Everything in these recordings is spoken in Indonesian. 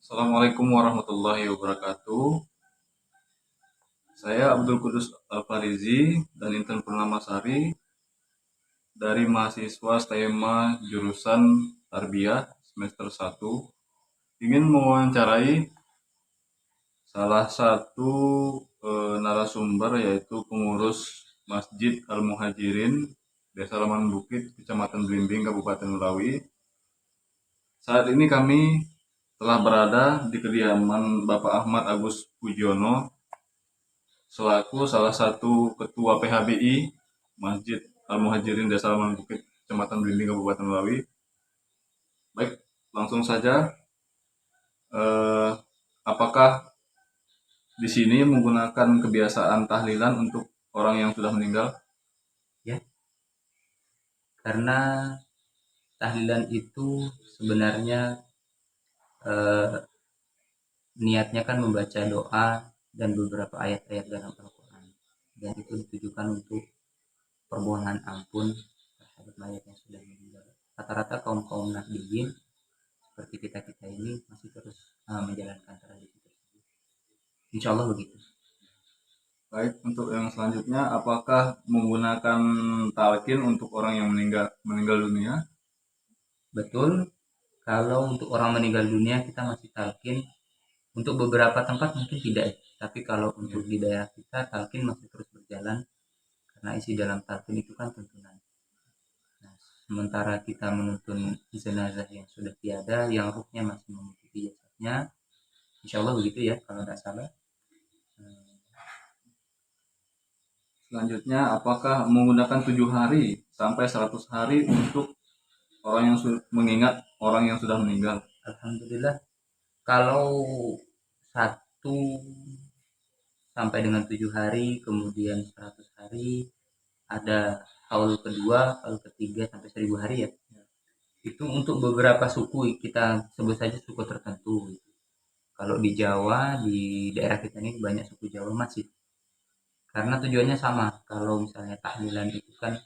Assalamualaikum warahmatullahi wabarakatuh. Saya Abdul Kudus Alfarizi dan Intan Purnamasari dari mahasiswa STEMA jurusan Tarbiyah semester 1 ingin mewawancarai salah satu narasumber yaitu pengurus Masjid Al-Muhajirin Desa Laman Bukit, Kecamatan Blimbing, Kabupaten Melawi. Saat ini kami telah berada di kediaman Bapak Ahmad Agus Pujono selaku salah satu ketua PHBI Masjid Al-Muhajirin Desa Laman Bukit, Kecamatan Blimbing, Kabupaten Melawi. Baik, langsung saja. Apakah di sini menggunakan kebiasaan tahlilan untuk orang yang sudah meninggal? Ya, karena tahlilan itu sebenarnya niatnya kan membaca doa dan beberapa ayat-ayat dalam Al-Quran, dan itu ditujukan untuk permohonan ampun terhadap mayat yang sudah meninggal. Rata-rata kaum Nahdiyin seperti kita ini masih terus menjalankan tradisi tersebut. Insya Allah begitu. Baik, untuk yang selanjutnya, apakah menggunakan talqin untuk orang yang meninggal dunia? Betul, kalau untuk orang meninggal dunia kita masih talqin. Untuk beberapa tempat mungkin tidak, tapi kalau untuk di daerah kita talqin masih terus berjalan karena isi dalam talqin itu kan tuntunan. Nah, sementara kita menuntun jenazah yang sudah tiada, yang ruhnya masih mengikuti jasadnya, insya Allah begitu ya kalau tidak salah. Selanjutnya, apakah menggunakan 7 hari sampai 100 hari untuk orang yang mengingat orang yang sudah meninggal? Alhamdulillah, kalau 1 sampai dengan 7 hari, kemudian 100 hari, ada haul kedua, haul ketiga sampai 1000 hari ya. Itu untuk beberapa suku, kita sebut saja suku tertentu. Kalau di Jawa, di daerah kita ini banyak suku Jawa masih, karena tujuannya sama. Kalau misalnya tahlilan itu kan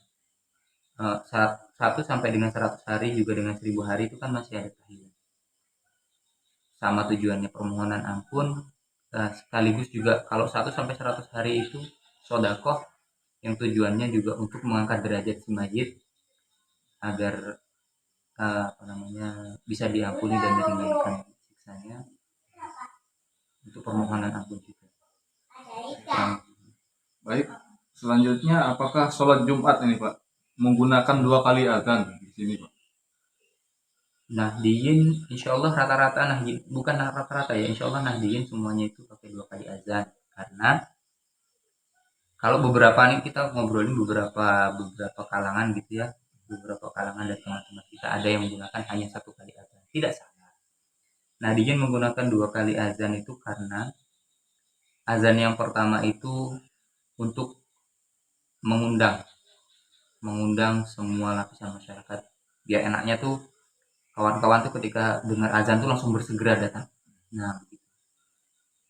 1 sampai dengan 100 hari juga dengan 1000 hari itu kan masih ada tahlilan. Sama tujuannya permohonan ampun, sekaligus juga kalau 1 sampai 100 hari itu sodakoh, yang tujuannya juga untuk mengangkat derajat si mayit agar bisa diampuni dan diringankan siksanya, untuk permohonan ampun juga. Baik, selanjutnya apakah sholat Jumat ini Pak menggunakan 2 kali azan di sini Pak? Nahdiyin insya Allah rata-rata, bukan rata-rata ya, insya Allah Nahdiyin semuanya itu pakai 2 kali azan. Karena kalau beberapa nih, kita ngobrolin beberapa kalangan gitu ya, beberapa kalangan dan teman-teman kita ada yang menggunakan hanya 1 kali azan, tidak salah. Nahdiyin menggunakan 2 kali azan itu karena azan yang pertama itu untuk mengundang mengundang semua lapisan masyarakat, biar enaknya tuh kawan-kawan tuh ketika dengar azan tuh langsung bersegera datang. Nah,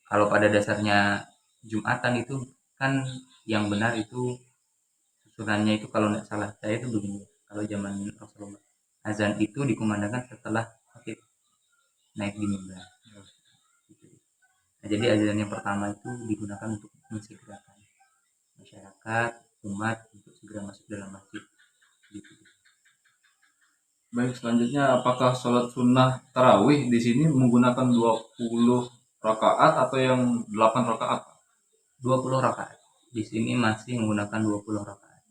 kalau pada dasarnya Jumatan itu kan yang benar itu susunannya itu, kalau nggak salah saya itu begini, kalau zaman Rasulullah azan itu dikumandangkan setelah khatib naik di mimbar. Nah, jadi azan yang pertama itu digunakan untuk mensegerakan masyarakat, umat untuk segera masuk dalam masjid gitu. Baik, selanjutnya apakah sholat sunnah tarawih di sini menggunakan 20 rakaat atau yang 8 rakaat? 20 rakaat. Di sini masih menggunakan 20 rakaat.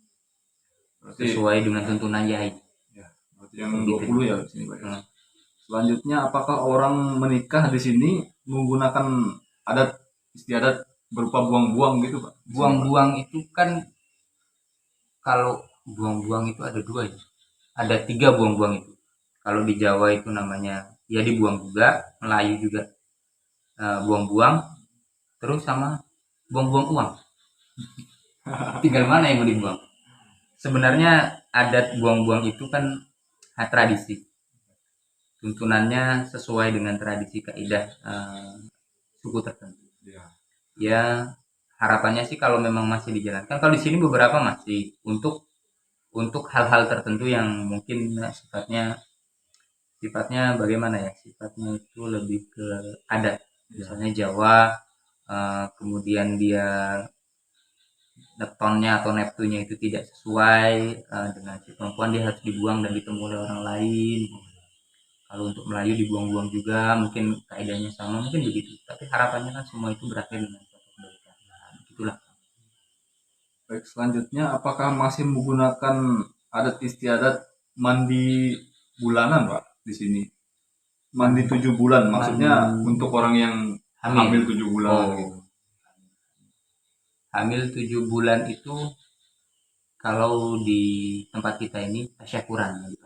Berarti Sesuai dengan tuntunan Yai. ya, berarti yang 20 ya di sini Pak. Selanjutnya apakah orang menikah di sini menggunakan adat istiadat berupa buang-buang gitu Pak? Buang-buang itu kan, kalau buang-buang itu ada dua ya. Ada 3 buang-buang itu. Kalau di Jawa itu namanya ya dibuang juga, Melayu juga buang-buang, terus sama buang-buang uang. Tinggal mana yang mau dibuang. Sebenarnya adat buang-buang itu kan tradisi. Tuntunannya sesuai dengan tradisi kaidah suku tertentu. Ya, harapannya sih kalau memang masih dijalankan. Kalau di sini beberapa masih untuk hal-hal tertentu yang mungkin sifatnya sifatnya bagaimana ya? Sifatnya itu lebih ke adat. Misalnya Jawa, kemudian dia leptonnya atau neptunya itu tidak sesuai dengan si perempuan, dia harus dibuang dan ditemu oleh orang lain. Kalau untuk Melayu dibuang-buang juga, mungkin kaidahnya sama, mungkin begitu. Tapi harapannya kan semua itu berakhir dengan suatu kebaikan. Nah, itulah. Baik, selanjutnya apakah masih menggunakan adat istiadat mandi bulanan, Pak, di sini? Mandi 7 bulan, maksudnya untuk orang yang hamil 7 bulan. Oh. Gitu. Hamil 7 bulan itu kalau di tempat kita ini tasyakuran gitu.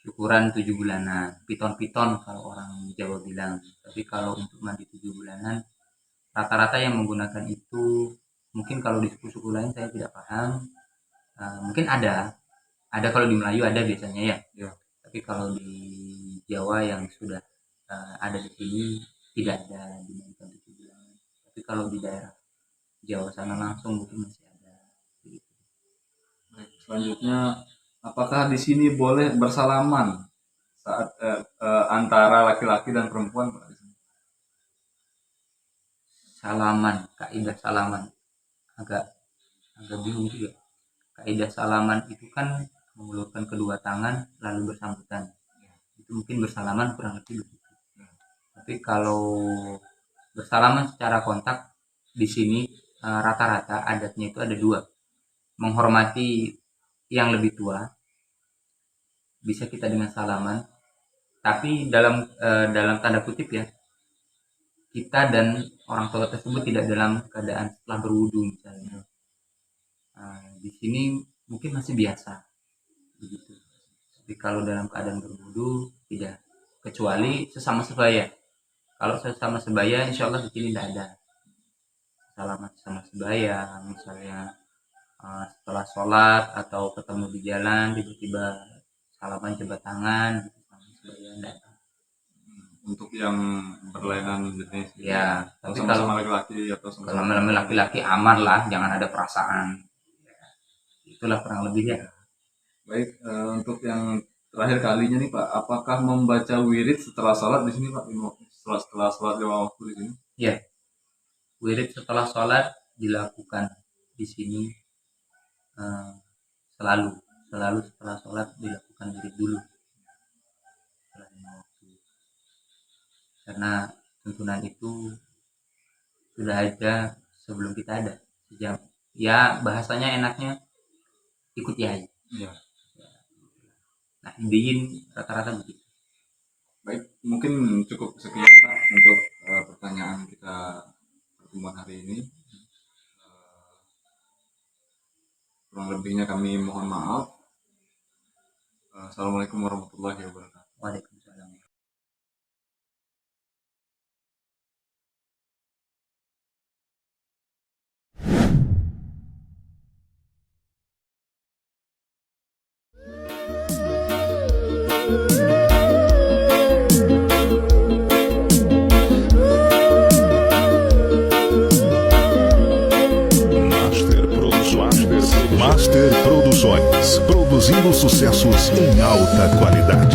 Syukuran 7 bulanan, piton-piton kalau orang Jawa bilang. Tapi kalau untuk mandi 7 bulanan, rata-rata yang menggunakan itu, mungkin kalau di suku-suku lain saya tidak paham. Mungkin ada kalau di Melayu ada biasanya ya. Ya. Tapi kalau di Jawa yang sudah ada di sini tidak ada dimandikan 7 bulanan. Tapi kalau di daerah Jawa sana langsung mungkin masih ada. Baik, selanjutnya apakah di sini boleh bersalaman saat antara laki-laki dan perempuan, Pak? Salaman, kaidah salaman agak bingung juga. Kaidah salaman itu kan mengulurkan kedua tangan lalu bersambutan. Itu mungkin bersalaman kurang lebih begitu. Tapi kalau bersalaman secara kontak di sini rata-rata adatnya itu ada 2. Menghormati yang lebih tua, bisa kita dengan salaman, tapi dalam tanda kutip ya, kita dan orang tua tersebut tidak dalam keadaan setelah berwudu misalnya. Di sini mungkin masih biasa begitu. Tapi kalau dalam keadaan berwudu tidak, kecuali sesama sebaya. Kalau sesama sebaya insya Allah di sini tidak ada salaman sama sebaya, misalnya setelah sholat atau ketemu di jalan tiba-tiba salaman jabat tangan gitu sama sebaya, tidak. Untuk yang berlainan jenis Ya, tapi sama laki-laki atau kalau laki-laki aman lah, jangan ada perasaan. Itulah kurang lebih ya. Baik, untuk yang terakhir kalinya nih Pak, apakah membaca wirid setelah sholat di sini Pak? Setelah sholat 5 waktu di sini? Ya, wirid setelah sholat dilakukan di sini selalu setelah sholat dilakukan wirid dulu setelah 5 waktu. Karena tuntunan itu sudah ada sebelum kita ada. Sejak ya bahasanya enaknya ikut yai. Ya. Nah, indiin rata-rata begitu. Baik, mungkin cukup sekian Pak untuk pertanyaan kita pertemuan hari ini. Kurang lebihnya kami mohon maaf. Assalamualaikum warahmatullahi wabarakatuh. Waalaikumsalam. Master Produções, produzindo sucessos em alta qualidade.